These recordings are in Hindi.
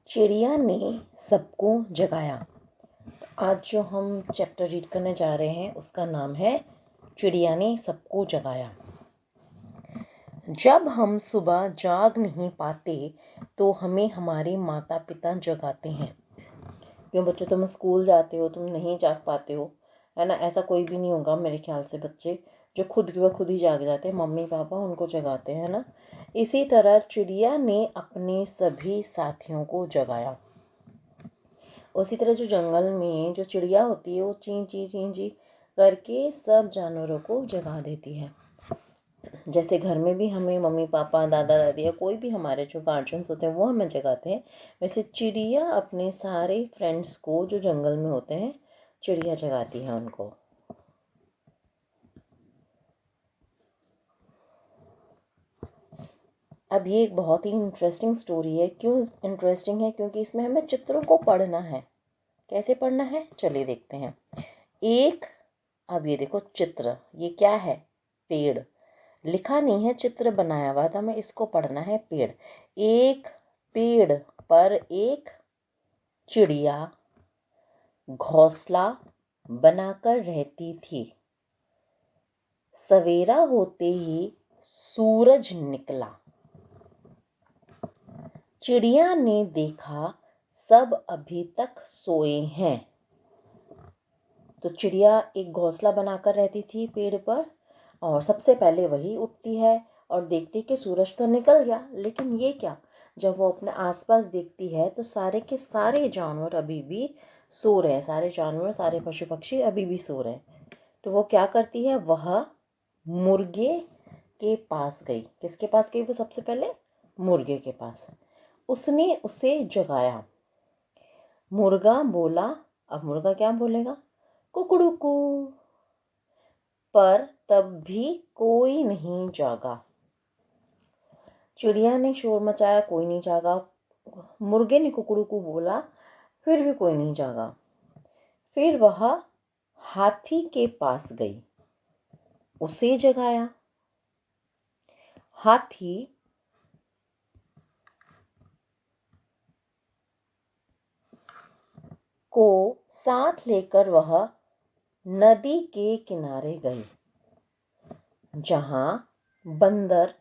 चिड़िया ने सबको जगाया। तो आज जो हम चैप्टर रीड करने जा रहे हैं उसका नाम है चिड़िया ने सबको जगाया। जब हम सुबह जाग नहीं पाते तो हमें हमारे माता पिता जगाते हैं। क्यों बच्चों, तुम स्कूल जाते हो, तुम नहीं जाग पाते हो, है ना? ऐसा कोई भी नहीं होगा मेरे ख्याल से बच्चे जो खुद व खुद ही जाग जाते हैं, मम्मी पापा उनको जगाते हैं ना। इसी तरह चिड़िया ने अपने सभी साथियों को जगाया। उसी तरह जो जंगल में जो चिड़िया होती है वो ची ची ची ची करके सब जानवरों को जगा देती है। जैसे घर में भी हमें मम्मी पापा दादा दादी या कोई भी हमारे जो गार्जियंस होते हैं वो हमें जगाते हैं, वैसे चिड़िया अपने सारे फ्रेंड्स को जो जंगल में होते हैं चिड़िया जगाती है उनको। अब ये एक बहुत ही इंटरेस्टिंग स्टोरी है। क्यों इंटरेस्टिंग है? क्योंकि इसमें हमें चित्रों को पढ़ना है। कैसे पढ़ना है चलिए देखते हैं। अब ये देखो चित्र, ये क्या है? पेड़। लिखा नहीं है, चित्र बनाया हुआ था, हमें इसको पढ़ना है। पेड़। एक पेड़ पर एक चिड़िया घोंसला बनाकर रहती थी। सवेरा होते ही सूरज निकला। चिड़िया ने देखा सब अभी तक सोए हैं। तो चिड़िया एक घोंसला बनाकर रहती थी पेड़ पर, और सबसे पहले वही उठती है और देखती कि सूरज तो निकल गया, लेकिन ये क्या? जब वो अपने आसपास देखती है तो सारे के सारे जानवर अभी भी सो रहे हैं। सारे जानवर, सारे पशु पक्षी अभी भी सो रहे हैं। तो वो क्या करती है? वह मुर्गे के पास गई। किसके पास गई वो? सबसे पहले मुर्गे के पास। उसने उसे जगाया। मुर्गा बोला। अब मुर्गा क्या बोलेगा? कुकड़ुकू। पर तब भी कोई नहीं जागा। चिड़िया ने शोर मचाया, कोई नहीं जागा। मुर्गे ने कुकड़ुकू बोला, फिर भी कोई नहीं जागा। फिर वह हाथी के पास गई, उसे जगाया। हाथी को साथ लेकर वह नदी के किनारे गई, जहां बंदर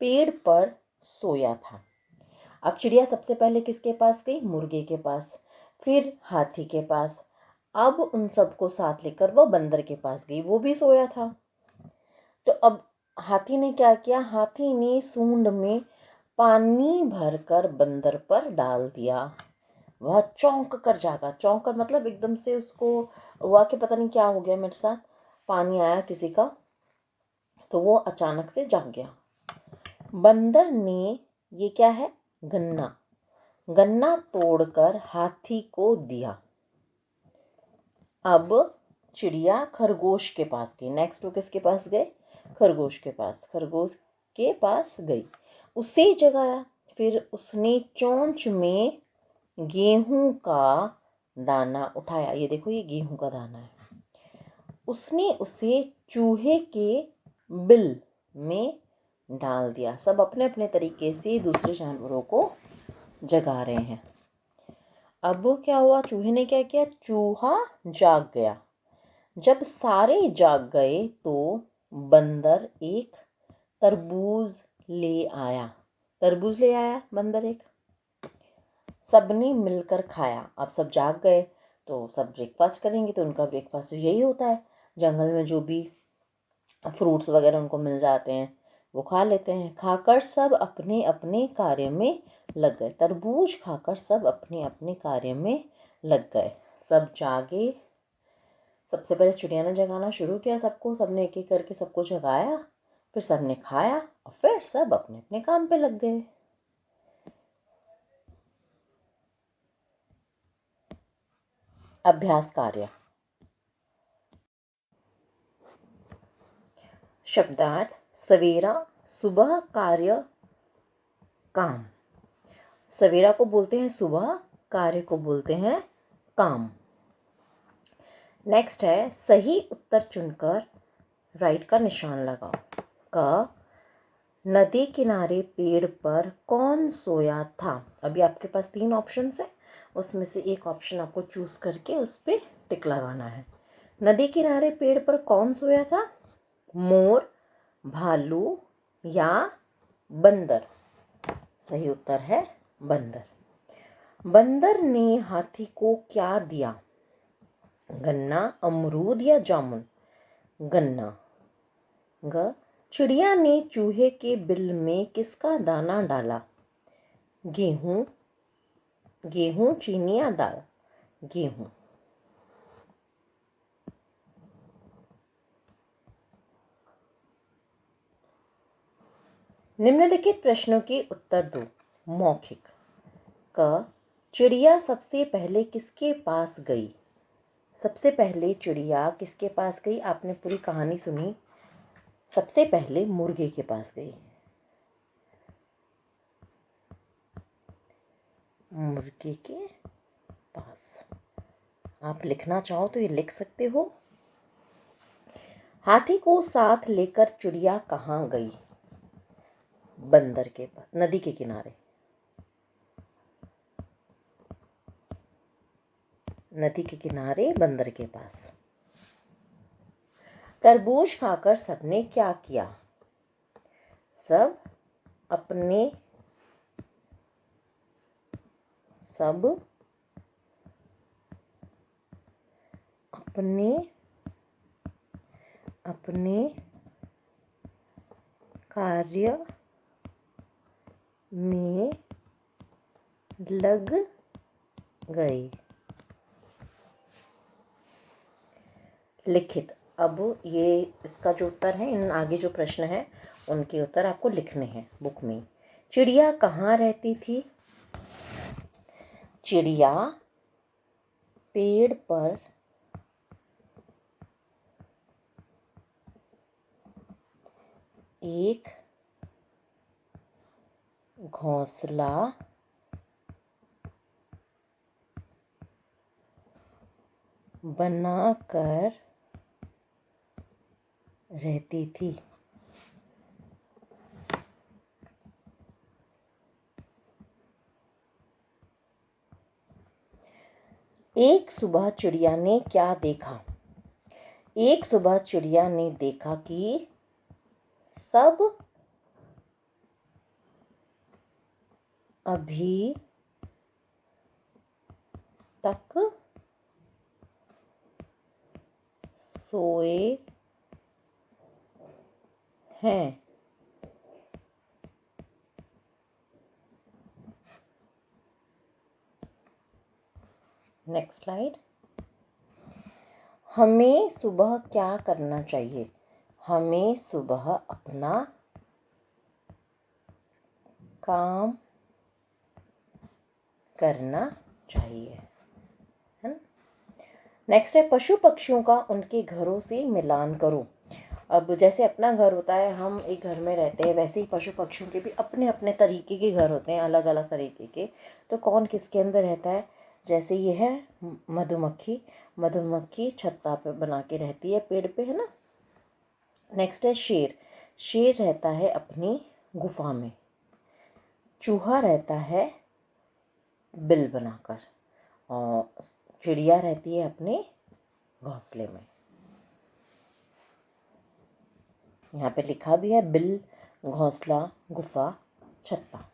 पेड़ पर सोया था। अब चिड़िया सबसे पहले किसके पास गई? मुर्गे के पास, फिर हाथी के पास। अब उन सबको साथ लेकर वो बंदर के पास गई, वो भी सोया था। तो अब हाथी ने क्या किया? हाथी ने सूंड में पानी भरकर बंदर पर डाल दिया। वह चौंक कर जागा। चौंक कर मतलब एकदम से उसको हुआ कि पता नहीं क्या हो गया मेरे साथ, पानी आया किसी का, तो वो अचानक से जाग गया। बंदर ने, ये क्या है? गन्ना। गन्ना तोड़कर हाथी को दिया। अब चिड़िया खरगोश के पास गई। नेक्स्ट वो किसके पास गए? खरगोश के पास। खरगोश के पास गई, उसे जगाया। फिर उसने चोंच में गेहूं का दाना उठाया। ये देखो, ये गेहूं का दाना है। उसने उसे चूहे के बिल में डाल दिया। सब अपने अपने तरीके से दूसरे जानवरों को जगा रहे हैं। अब क्या हुआ? चूहे ने क्या किया? चूहा जाग गया। जब सारे जाग गए तो बंदर एक तरबूज ले आया। तरबूज ले आया बंदर एक। सबने मिलकर खाया। अब सब जाग गए तो सब ब्रेकफास्ट करेंगे, तो उनका ब्रेकफास्ट तो यही होता है, जंगल में जो भी फ्रूट्स वगैरह उनको मिल जाते हैं वो खा लेते हैं। खाकर सब अपने अपने कार्य में लग गए। तरबूज खाकर सब अपने अपने कार्य में लग गए। सब जागे। सबसे पहले चिड़िया ने जगाना शुरू किया सबको। सबने एक एक करके सबको जगाया, फिर सबने खाया और फिर सब अपने अपने काम पे लग गए। अभ्यास कार्य। शब्दार्थ: सवेरा, सुबह, कार्य, काम। सवेरा को बोलते हैं सुबह, कार्य को बोलते हैं काम। नेक्स्ट है सही उत्तर चुनकर राइट का निशान लगाओ। क, नदी किनारे पेड़ पर कौन सोया था। अभी आपके पास 3 ऑप्शंस है, उसमें से एक ऑप्शन आपको चूज करके उस पर टिक लगाना है। नदी किनारे पेड़ पर कौन सोया था? मोर, भालू या बंदर। सही उत्तर है बंदर। बंदर ने हाथी को क्या दिया? गन्ना, अमरूद या जामुन? गन्ना। ग चिड़िया ने चूहे के बिल में किसका दाना डाला? गेहूं, गेहूं, चीनी या दाल? गेहूं। निम्नलिखित प्रश्नों के उत्तर दो मौखिक। क चिड़िया सबसे पहले किसके पास गई? सबसे पहले चिड़िया किसके पास गई? आपने पूरी कहानी सुनी। सबसे पहले मुर्गे के पास गई। मुर्गे के पास। आप लिखना चाहो तो ये लिख सकते हो। हाथी को साथ लेकर चिड़िया कहाँ गई? बंदर के पास, नदी के किनारे। नदी के किनारे बंदर के पास। तरबूज खाकर सबने क्या किया? सब अपने अपने कार्य में लग गए। लिखित। अब ये इसका जो उत्तर है, इन आगे जो प्रश्न है उनके उत्तर आपको लिखने हैं बुक में। चिड़िया कहाँ रहती थी? चिड़िया पेड़ पर एक घोंसला बनाकर रहती थी। एक सुबह चिड़िया ने क्या देखा? एक सुबह चिड़िया ने देखा कि सब अभी तक सोए हैं। Next slide. हमें सुबह क्या करना चाहिए? हमें सुबह अपना काम करना चाहिए, है ना। नेक्स्ट है पशु पक्षियों का उनके घरों से मिलान करो। अब जैसे अपना घर होता है, हम एक घर में रहते हैं, वैसे ही पशु पक्षियों के भी अपने अपने तरीके के घर होते हैं, अलग अलग तरीके के। तो कौन किसके अंदर रहता है? जैसे ये है मधुमक्खी। मधुमक्खी छत्ता पे बना के रहती है, पेड़ पे, है ना। नेक्स्ट है शेर। शेर रहता है अपनी गुफा में। चूहा रहता है बिल बनाकर। और चिड़िया रहती है अपने घोंसले में। यहाँ पे लिखा भी है बिल, घोंसला, गुफा, छत्ता।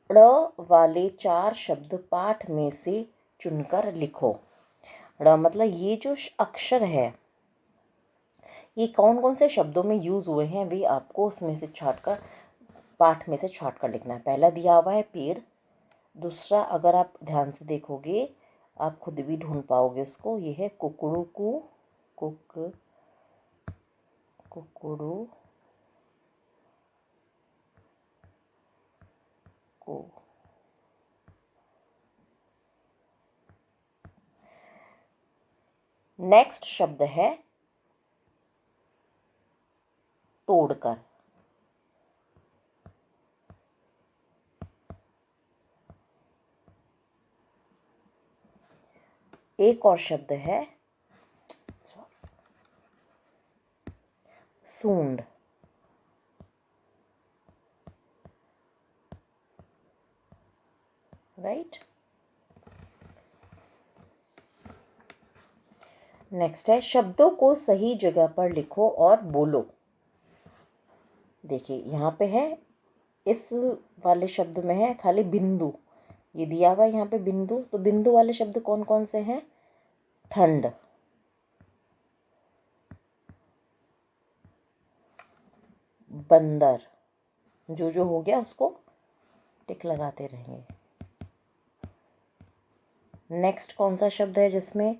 ड़ वाले 4 शब्द पाठ में से चुनकर लिखो। ड़ मतलब ये जो अक्षर है, ये कौन कौन से शब्दों में यूज हुए हैं भी आपको उसमें से छांटकर, पाठ में से छांटकर लिखना है। पहला दिया हुआ है पेड़। दूसरा, अगर आप ध्यान से देखोगे आप खुद भी ढूंढ पाओगे उसको, ये है कुकड़ू को, कुकड़ू को। नेक्स्ट शब्द है तोड़कर। एक और शब्द है सूंड, राइट। नेक्स्ट है शब्दों को सही जगह पर लिखो और बोलो। देखिए यहाँ पे है, इस वाले शब्द में है खाली बिंदु, ये दिया हुआ है यहाँ पे बिंदु, तो बिंदु वाले शब्द कौन कौन से हैं? ठंड, बंदर, जो हो गया उसको टिक लगाते रहेंगे। नेक्स्ट कौन सा शब्द है जिसमें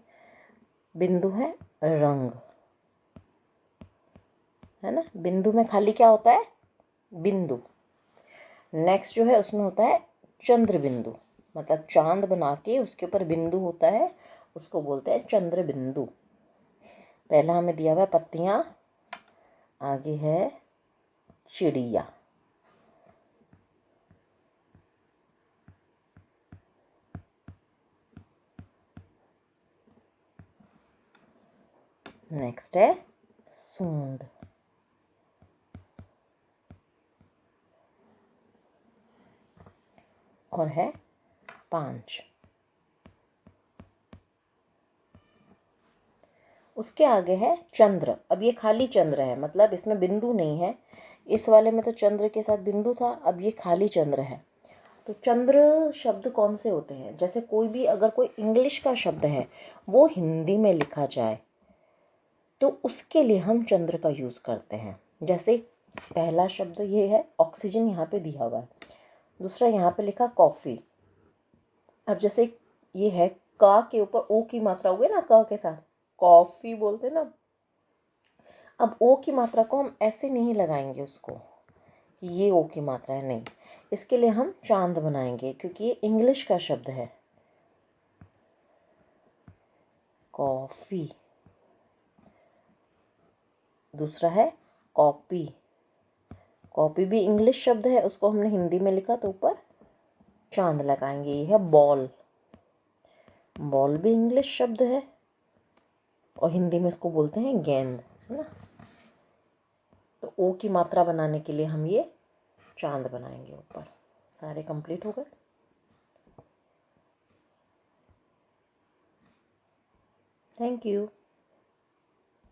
बिंदु है? रंग, है ना, बिंदु में खाली क्या होता है? बिंदु। नेक्स्ट जो है उसमें होता है चंद्र बिंदु, मतलब चांद बना के उसके ऊपर बिंदु होता है, उसको बोलते हैं चंद्र बिंदु। पहला हमें दिया हुआ है पत्तियां, आगे है चिड़िया। नेक्स्ट है सूंड, और है पांच। उसके आगे है चंद्र। अब ये खाली चंद्र है, मतलब इसमें बिंदु नहीं है। इस वाले में तो चंद्र के साथ बिंदु था, अब ये खाली चंद्र है। तो चंद्र शब्द कौन से होते हैं? जैसे कोई भी अगर कोई इंग्लिश का शब्द है वो हिंदी में लिखा जाए तो उसके लिए हम चंद्र का यूज़ करते हैं। जैसे पहला शब्द ये है ऑक्सीजन, यहाँ पे दिया हुआ है। दूसरा यहाँ पे लिखा कॉफ़ी। अब जैसे ये है का के ऊपर ओ की मात्रा हुई ना, क के साथ कॉफ़ी बोलते ना। अब ओ की मात्रा को हम ऐसे नहीं लगाएंगे उसको, ये ओ की मात्रा है, नहीं। इसके लिए हम चांद बनाएंगे क्योंकि ये इंग्लिश का शब्द है। कॉफ़ी। दूसरा है कॉपी। कॉपी भी इंग्लिश शब्द है, उसको हमने हिंदी में लिखा तो ऊपर चांद लगाएंगे। ये है बॉल। बॉल भी इंग्लिश शब्द है और हिंदी में इसको बोलते हैं गेंद, है ना। तो ओ की मात्रा बनाने के लिए हम ये चांद बनाएंगे ऊपर। सारे कंप्लीट हो गए। Thank you.